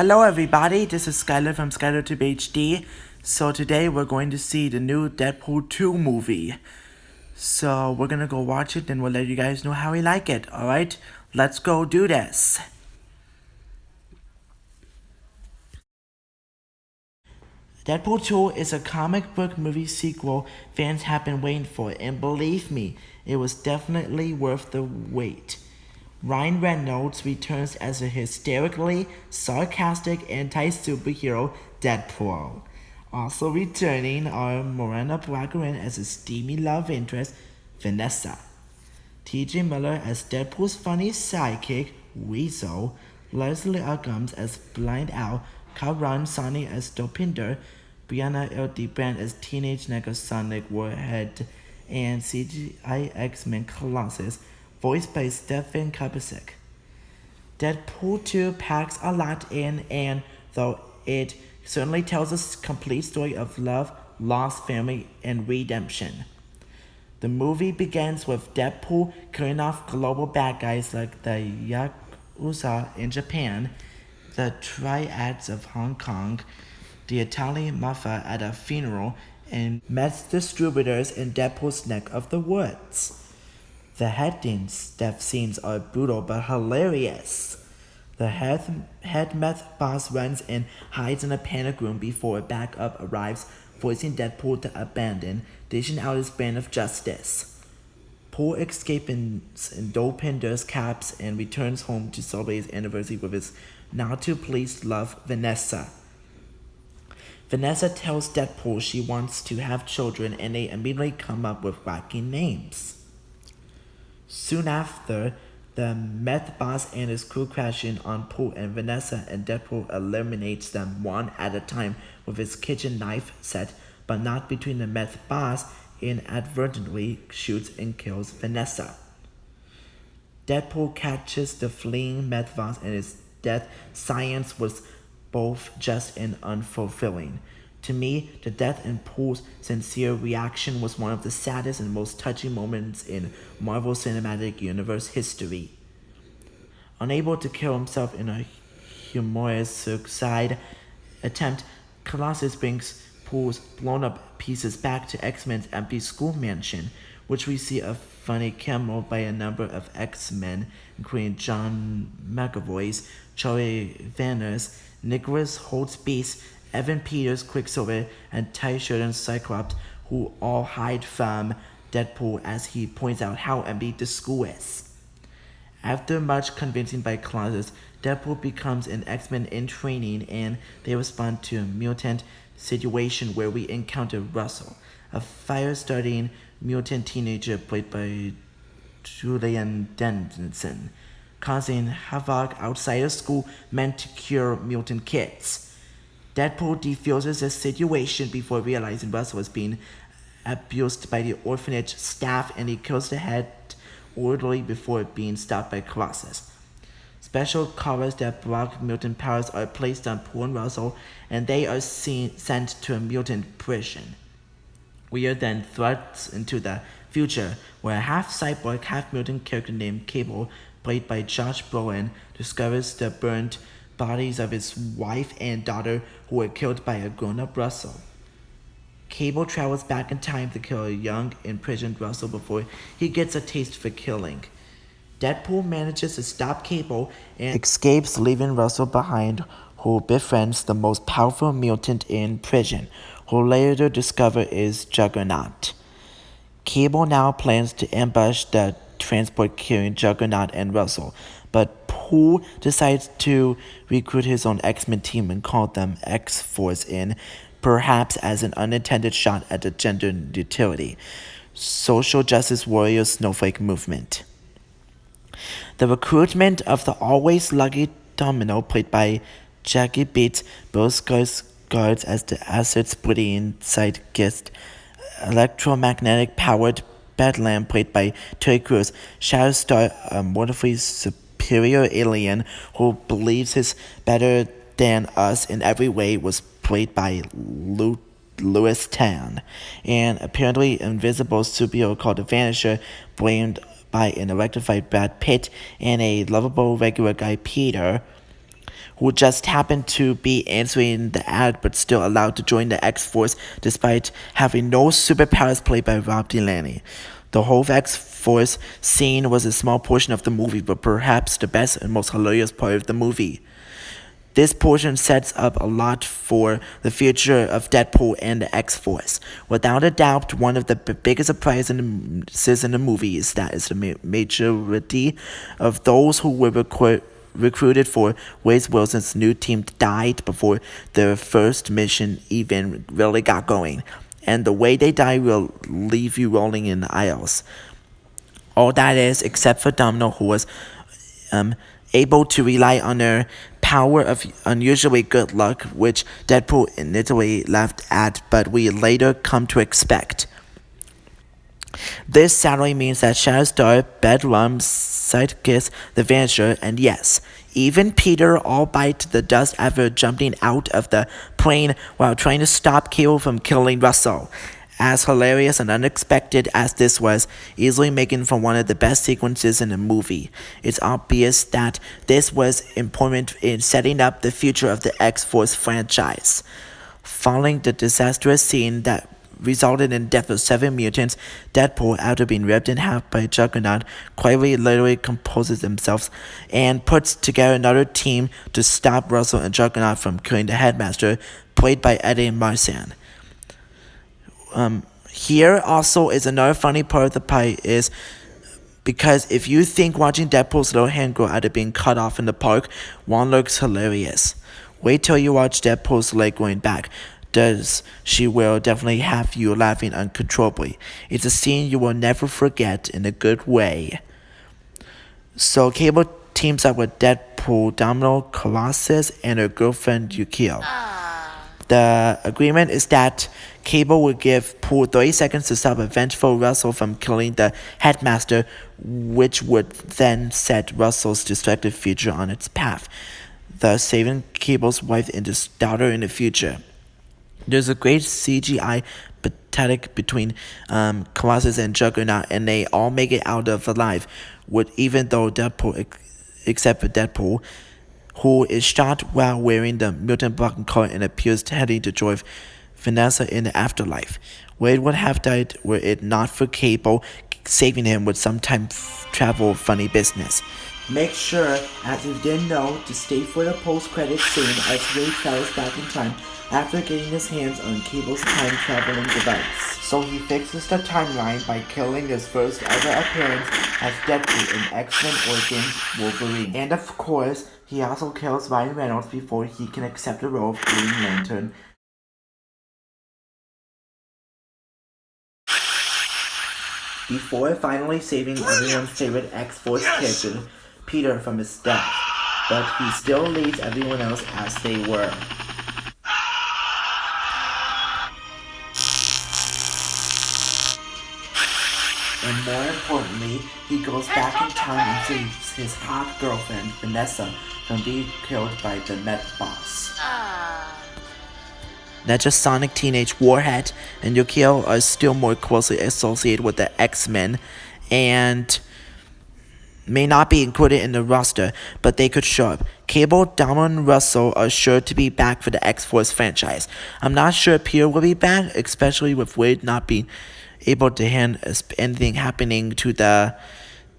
Hello everybody, this is Skylar from SkylarTube HD. So today we're going to see the new Deadpool 2 movie. So we're gonna go watch it and we'll let you guys know how we like it, alright? Let's go do this. Deadpool 2 is a comic book movie sequel fans have been waiting for, and believe me, it was definitely worth the wait. Ryan Reynolds returns as a hysterically sarcastic anti-superhero Deadpool. Also returning are Morena Baccarin as a steamy love interest, Vanessa. T.J. Miller as Deadpool's funny sidekick, Weasel. Leslie Uggams as Blind Owl. Karan Sani as Dopinder. Brianna L. Brand as Teenage Negasonic Warhead. And CGI X-Men Colossus, voiced by Stefan Kapusek. Deadpool 2 packs a lot in, and though it certainly tells a complete story of love, loss, family, and redemption. The movie begins with Deadpool killing off global bad guys like the Yakuza in Japan, the Triads of Hong Kong, the Italian Mafia at a funeral, and meth distributors in Deadpool's neck of the woods. The death scenes are brutal but hilarious. The head meth boss runs and hides in a panic room before backup arrives, forcing Deadpool to abandon, dishing out his brand of justice. Paul escapes in Dopinder's caps and returns home to celebrate his anniversary with his now-to-pleased love, Vanessa. Vanessa tells Deadpool she wants to have children, and they immediately come up with wacky names. Soon after, the meth boss and his crew crash in on Paul and Vanessa, and Deadpool eliminates them one at a time with his kitchen knife set, but not between the meth boss, inadvertently shoots and kills Vanessa. Deadpool catches the fleeing meth boss, and his death science was both just and unfulfilling. To me, the death and Paul's sincere reaction was one of the saddest and most touching moments in Marvel Cinematic Universe history. Unable to kill himself in a humorous suicide attempt, Colossus brings Paul's blown-up pieces back to X-Men's empty school mansion, which we see a funny cameo by a number of X-Men, including John McAvoy's, Charlie Vanner's, Nicholas Holt's Beast, Evan Peters' Quicksilver, and Ty Sheridan's Cyclops, who all hide from Deadpool as he points out how empty the school is. After much convincing by Colossus, Deadpool becomes an X-Men in training, and they respond to a mutant situation where we encounter Russell, a fire-starting mutant teenager played by Julian Dennison, causing havoc outside a school meant to cure mutant kids. Deadpool defuses the situation before realizing Russell is being abused by the orphanage staff, and he kills the head orderly before being stopped by Colossus. Special covers that block mutant powers are placed on Paul and Russell, and they are sent to a mutant prison. We are then thrust into the future, where a half-cyborg, half-mutant character named Cable, played by Josh Brolin, discovers the burnt bodies of his wife and daughter who were killed by a grown-up Russell. Cable travels back in time to kill a young, imprisoned Russell before he gets a taste for killing. Deadpool manages to stop Cable and escapes, leaving Russell behind, who befriends the most powerful mutant in prison, who later discover is Juggernaut. Cable now plans to ambush the transport carrying Juggernaut and Russell, but Paul decides to recruit his own X-Men team and call them X-Force in, perhaps as an unintended shot at the gender neutrality, social justice warrior snowflake movement. The recruitment of the always lucky Domino, played by Jackie Beats, Bill Skarsgård as the acid-splitting sidekick, electromagnetic powered Bedlam, played by Terry Crews, Shatterstar, a wonderfully superior alien who believes he's better than us in every way, was played by Louis Tan, and apparently invisible superhero called the Vanisher, blamed by an electrified Brad Pitt, and a lovable regular guy Peter, who just happened to be answering the ad but still allowed to join the X-Force despite having no superpowers, played by Rob Delaney. The whole X-Force scene was a small portion of the movie, but perhaps the best and most hilarious part of the movie. This portion sets up a lot for the future of Deadpool and the X-Force. Without a doubt, one of the biggest surprises in the movie is that the majority of those who were recruited for Wade Wilson's new team died before their first mission even really got going. And the way they die will leave you rolling in the aisles. All that is, except for Domino, who was able to rely on her power of unusually good luck, which Deadpool initially laughed at, but we later come to expect. This sadly means that Shatterstar, Bedlam's sidekick, the Vanisher, and yes, even Peter all bite the dust after jumping out of the plane while trying to stop Cable from killing Russell. As hilarious and unexpected as this was, easily making for one of the best sequences in the movie, it's obvious that this was important in setting up the future of the X-Force franchise. Following the disastrous scene that resulted in the death of 7 mutants, Deadpool, after being ripped in half by Juggernaut, quietly literally composes himself and puts together another team to stop Russell and Juggernaut from killing the Headmaster, played by Eddie Marsan. Here also is another funny part of the pie is because if you think watching Deadpool's little hand grow out of being cut off in the park, one looks hilarious. Wait till you watch Deadpool's leg growing back. She will definitely have you laughing uncontrollably. It's a scene you will never forget in a good way. So Cable teams up with Deadpool, Domino, Colossus, and her girlfriend Yukio. The agreement is that Cable will give Pool 30 seconds to stop a vengeful Russell from killing the Headmaster, which would then set Russell's destructive future on its path, thus saving Cable's wife and his daughter in the future. There's a great CGI pathetic between Colossus and Juggernaut, and they all make it out of alive, even though Deadpool, except for Deadpool, who is shot while wearing the mutant blocking collar and appears heading to join Vanessa in the afterlife. Wade would have died were it not for Cable saving him with some time travel funny business. Make sure, as you didn't know, to stay for the post-credit scene as Wade travels back in time after getting his hands on Cable's time-traveling device. So he fixes the timeline by killing his first ever appearance as Deadpool in X-Men Origins Wolverine. And of course, he also kills Ryan Reynolds before he can accept the role of Green Lantern. Before finally saving everyone's favorite X-Force character, Peter, from his death, but he still leaves everyone else as they were. And more importantly, he goes back in time and saves his hot girlfriend, Vanessa, from being killed by the Met Boss. Not just Sonic Teenage Warhead and Yukio are still more closely associated with the X-Men and may not be included in the roster, but they could show up. Cable, Domino, and Russell are sure to be back for the X-Force franchise. I'm not sure Peter will be back, especially with Wade not being able to handle anything happening to the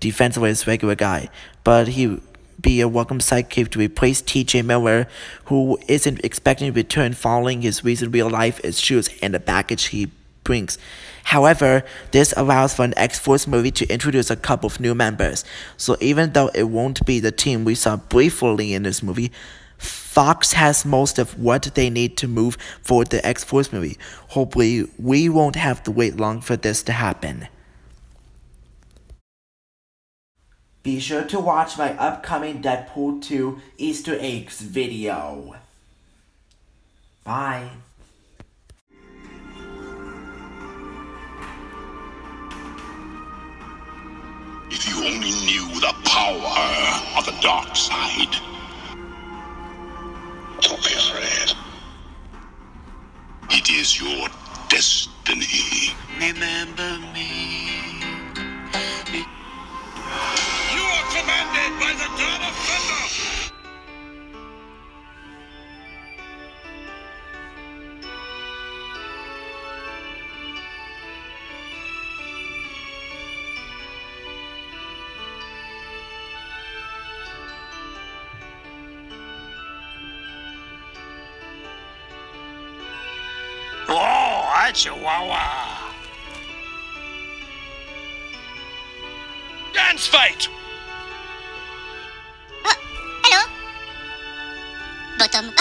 defense of his regular guy, but he be a welcome sidekick to replace T.J. Miller, who isn't expecting to return following his recent real-life issues and the baggage he brings. However, this allows for an X-Force movie to introduce a couple of new members, so even though it won't be the team we saw briefly in this movie, Fox has most of what they need to move forward the X-Force movie. Hopefully, we won't have to wait long for this to happen. Be sure to watch my upcoming Deadpool 2 Easter eggs video. Bye. If you only knew the power of the dark side. Don't be afraid. It is your destiny. Remember me. You are commanded by the God of Thunder. Hi, Chihuahua. Dance fight! Hello? Bottom.